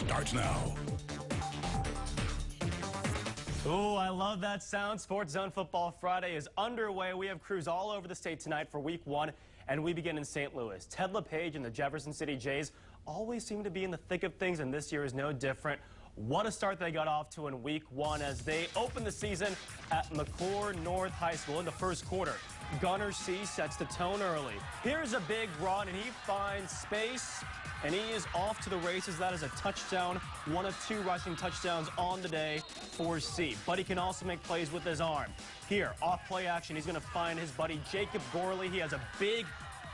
starts now. Ooh, I love that sound. SportsZone Football Friday is underway. We have crews all over the state tonight for Week 1, and we begin in St. Louis. Ted LePage and the Jefferson City Jays always seem to be in the thick of things, and this year is no different. What a start they got off to in Week 1 as they open the season at McClure North High School in the first quarter. Gunner C sets the tone early. Here's a big run, and he finds space, and he is off to the races. That is a touchdown, one of 2 rushing touchdowns on the day for C. But he can also make plays with his arm. Here, off play action, he's going to find his buddy Jacob Gorley. He has a big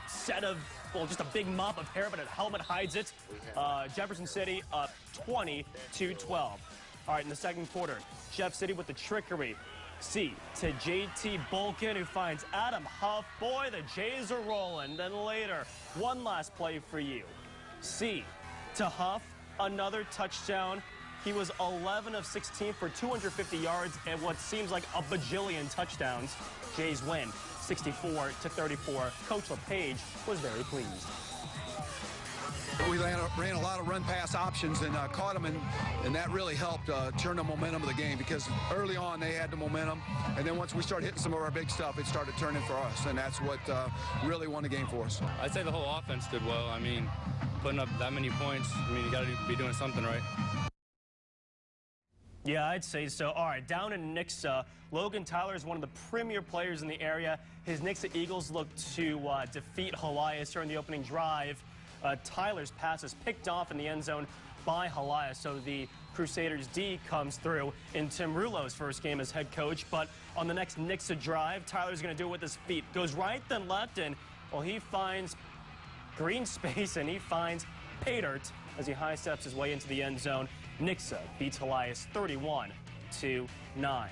set of, well, just a big mop of hair, but a helmet hides it. Jefferson City up 20-12. All right, in the second quarter, Jeff City with the trickery. C to JT Bolkin, who finds Adam Huff. Boy, the Jays are rolling. Then later, one last play for you. C to Huff, another touchdown. He was 11 of 16 for 250 yards and what seems like a bajillion touchdowns. Jays win 64-34. Coach LePage was very pleased. We ran a lot of run-pass options and caught them, and that really helped turn the momentum of the game because early on they had the momentum, and then once we started hitting some of our big stuff, it started turning for us, and that's what really won the game for us. I'd say the whole offense did well. I mean, putting up that many points, I mean, you got to be doing something right. Yeah, I'd say so. All right, down in Nixa, Logan Tyler is one of the premier players in the area. His Nixa Eagles look to defeat Helias during the opening drive. Tyler's pass is picked off in the end zone by Helias, so the Crusaders D comes through in Tim Rulo's first game as head coach. But on the next Nixa drive, Tyler's going to do it with his feet. Goes right, then left, and, well, he finds green space, and he finds pay dirt as he high steps his way into the end zone. Nixa beats Helias 31-9.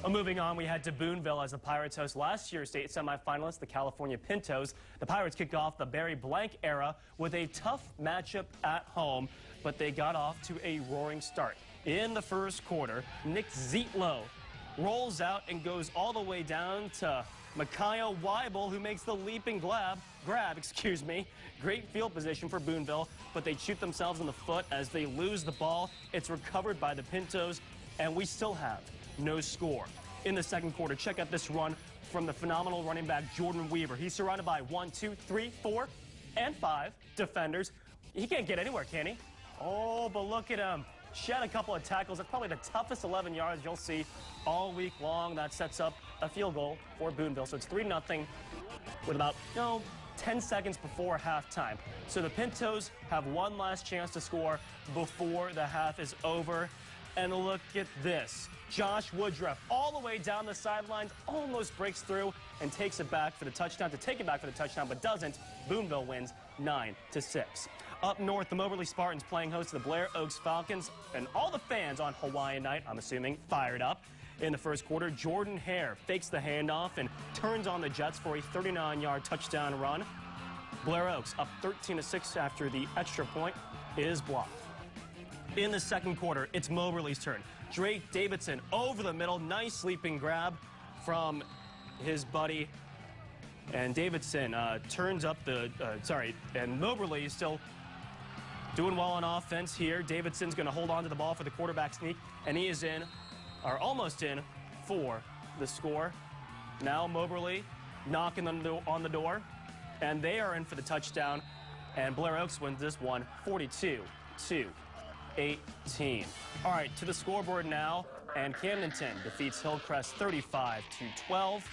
Moving on, we head to Boonville as the Pirates host last year's state semifinalists, the California Pintos. The Pirates kicked off the Barry Blank era with a tough matchup at home, but they got off to a roaring start. In the first quarter, Nick Zietlow rolls out and goes all the way down to Micaiah Weibel, who makes the leaping grab. Great field position for Boonville, but they shoot themselves in the foot as they lose the ball. It's recovered by the Pintos, and we still have no score. In the second quarter, check out this run from the phenomenal running back Jordan Weaver. He's surrounded by 1, 2, 3, 4, and 5 defenders. He can't get anywhere, can he? Oh, but look at him. Shed a couple of tackles. That's probably the toughest 11 yards you'll see all week long. That sets up a field goal for Boonville. So it's 3-0 with about, 10 seconds before halftime. So the Pintos have one last chance to score before the half is over. And look at this. Josh Woodruff all the way down the sidelines, almost breaks through and takes it back for the touchdown, but doesn't. Boonville wins 9-6. Up north, the Moberly Spartans playing host to the Blair Oaks Falcons, and all the fans on Hawaiian night, I'm assuming, fired up. In the first quarter, Jordan Hare fakes the handoff and turns on the Jets for a 39-yard touchdown run. Blair Oaks up 13-6 after the extra point is blocked. In the second quarter, it's Moberly's turn. Drake Davidson over the middle. Nice sleeping grab from his buddy. And Davidson turns up the, and Moberly is still doing well on offense here. Davidson's going to hold on to the ball for the quarterback sneak, and he is in, or almost in, for the score. Now Moberly knocking on the door, and they are in for the touchdown, and Blair Oaks wins this one 42-18. All right, to the scoreboard now, and Camdenton defeats Hillcrest 35-12.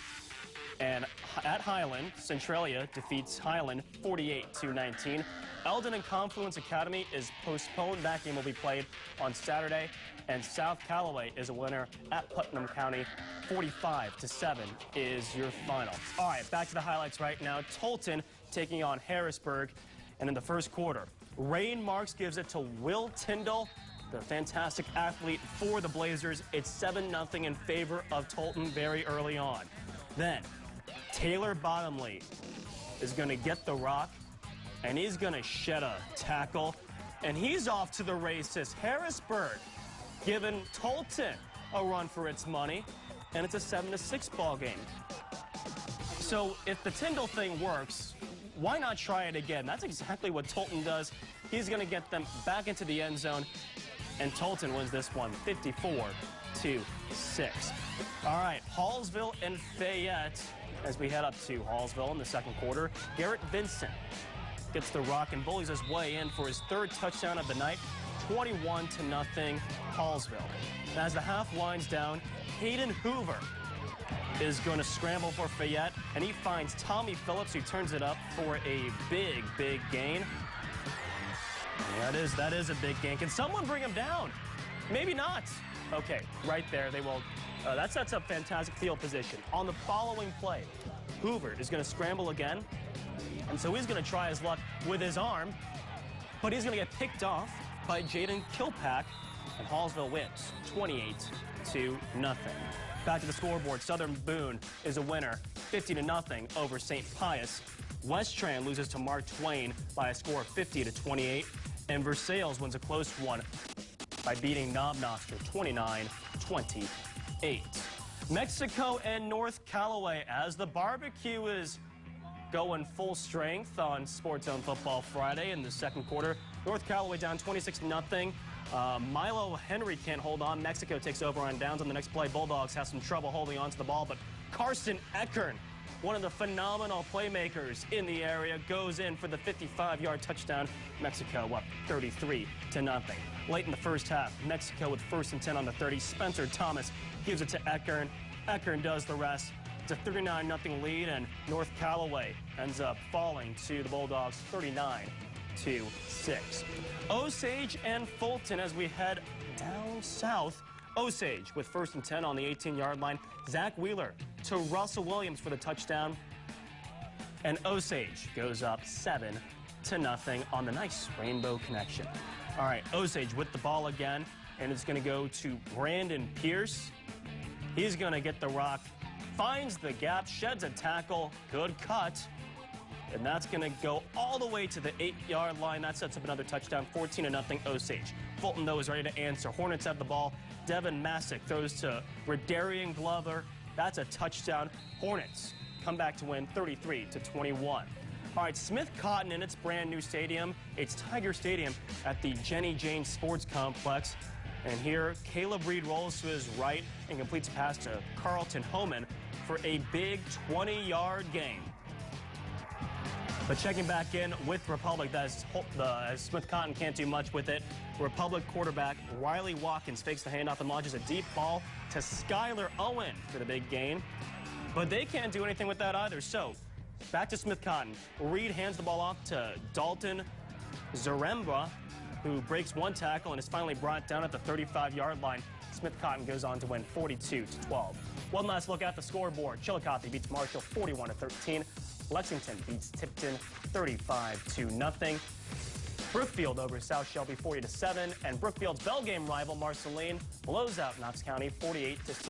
And at Highland, Centralia defeats Highland 48-19. Eldon and Confluence Academy is postponed. That game will be played on Saturday. And South Callaway is a winner at Putnam County. 45-7 is your final. All right, back to the highlights right now. Tolton taking on Harrisburg. And in the first quarter, Rain Marks gives it to Will Tyndall, the fantastic athlete for the Blazers. It's 7-0 in favor of Tolton very early on. Then Taylor Bottomley is going to get the rock, and he's going to shed a tackle, and he's off to the races. Harrisburg giving Tolton a run for its money, and it's a 7-6 ball game. So if the Tyndall thing works, why not try it again? That's exactly what Tolton does He's going to get them back into the end zone, and Tolton wins this one 54-6. All right, Hallsville and Fayette as we head up to Hallsville in the second quarter. Garrett Vincent gets the rock and bullies his way in for his third touchdown of the night, 21-0 Hallsville. And as the half winds down, Hayden Hoover is going to scramble for Fayette, and he finds Tommy Phillips, who turns it up for a big gain. That is a big gain. Can someone bring him down? Maybe not. Okay, right there, they will. That sets up fantastic field position. On the following play, Hoover is going to scramble again, and so he's going to try his luck with his arm, but he's going to get picked off by Jaden Kilpack, and Hallsville wins 28-0. Back to the scoreboard, Southern Boone is a winner, 50-0 over St. Pius. West Tran loses to Mark Twain by a score of 50-28, and Versailles wins a close one by beating Knob Noster 29-28. Mexico and North Callaway as the barbecue is going full strength on SportsZone Football Friday in the second quarter. North Callaway down 26-0. Milo Henry can't hold on. Mexico takes over on downs on the next play. Bulldogs have some trouble holding on to the ball, but Carson Eckern, one of the phenomenal playmakers in the area, goes in for the 55-yard touchdown. Mexico up 33-0. Late in the first half, Mexico with 1st and 10 on the 30. Spencer Thomas gives it to Eckern. Eckern does the rest. It's a 39-0 lead, and North Callaway ends up falling to the Bulldogs 39-6. Osage and Fulton as we head down south. Osage with 1st and 10 on the 18-yard line. Zach Wheeler to Russell Williams for the touchdown. And Osage goes up 7-0 on the nice rainbow connection. All right, Osage with the ball again, and it's going to go to Brandon Pierce. He's going to get the rock, finds the gap, sheds a tackle, good cut. And that's going to go all the way to the 8-yard line. That sets up another touchdown, 14-0 Osage. Fulton, though, is ready to answer. Hornets have the ball. Devin Masick throws to Redarian Glover. That's a touchdown. Hornets come back to win 33-21. All right, Smith Cotton in its brand new stadium. It's Tiger Stadium at the Jenny Jane Sports Complex. And here, Caleb Reed rolls to his right and completes a pass to Carlton Homan for a big 20-yard gain. But checking back in with Republic, as Smith Cotton can't do much with it. Republic quarterback Riley Watkins fakes the handoff and launches a deep ball to Skylar Owen for the big gain. But they can't do anything with that either. So back to Smith Cotton. Reed hands the ball off to Dalton Zarembra, who breaks one tackle and is finally brought down at the 35-yard line. Smith Cotton goes on to win 42-12. One last look at the scoreboard. Chillicothe beats Marshall 41-13. Lexington beats Tipton 35-0. Brookfield over South Shelby 40-7, and Brookfield's bell game rival Marceline blows out Knox County 48-6.